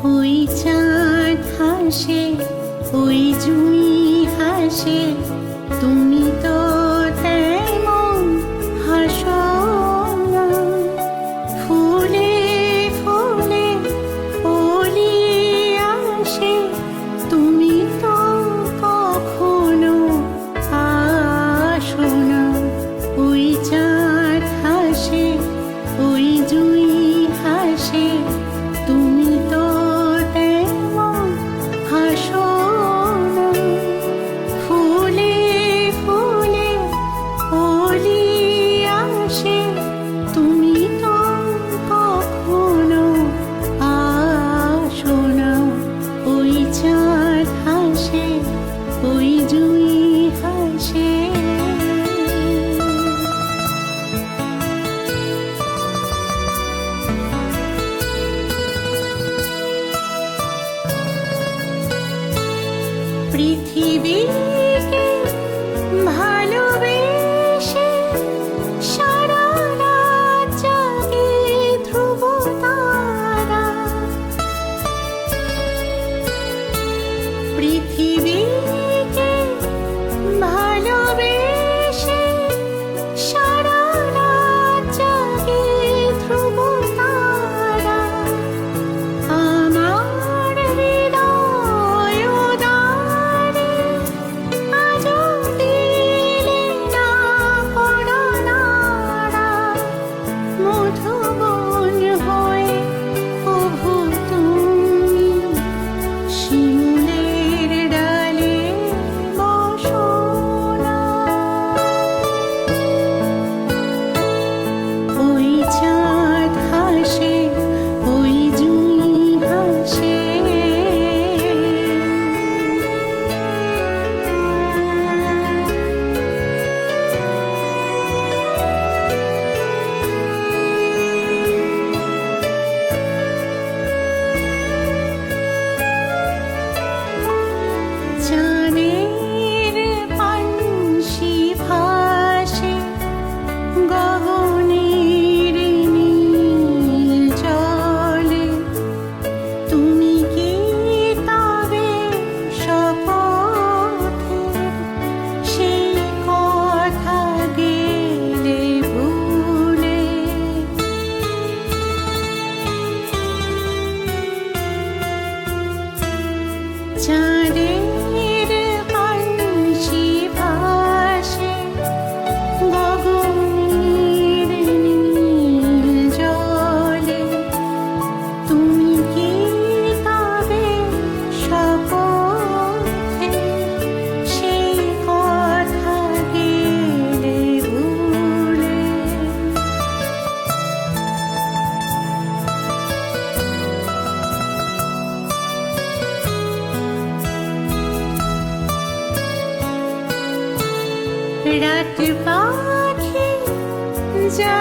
ওই চাঁদ হাসে, ওই জুঁই হাসে, তুমি তো তেমন হাসো না। ফুলে ফুলে কলি আসে, তুমি তো কখনো আসো না। ওই চাঁদ হাসে, ওই জুঁই হাসে, তুমি তো তেমন হাসো না। ফুলে ফুলে কলি আসে, তুমি তো কখনো আসো না। ওই চাঁদ হাসে, ওই জুঁই হাসে। পৃথিবীকে ভালোবেসে সারা রাত জাগে ধ্রুব তারা। পৃথিবীকে ভালোবেসে সারা রাত জাগে ধ্রুব তারা। আমার হৃদয় উদারে আজও দিলে না কোনো নাড়া। মধুবন হয়ে কভু তুমি শিমুলের ডালে বসো না। ওই চাঁদ হাসে, ওই জুঁই হাসে। চাঁদের পানসি ভাসে গগনের নীল জলে। তুমি কি তবে শপথের সেই কথা গেলে ভুলে? চাঁদের পানসি ভাসে গগনের নীল জলে। তুমি কি তবে শপথে সেই কথা গেলে ভুলে? রাত পাখি যা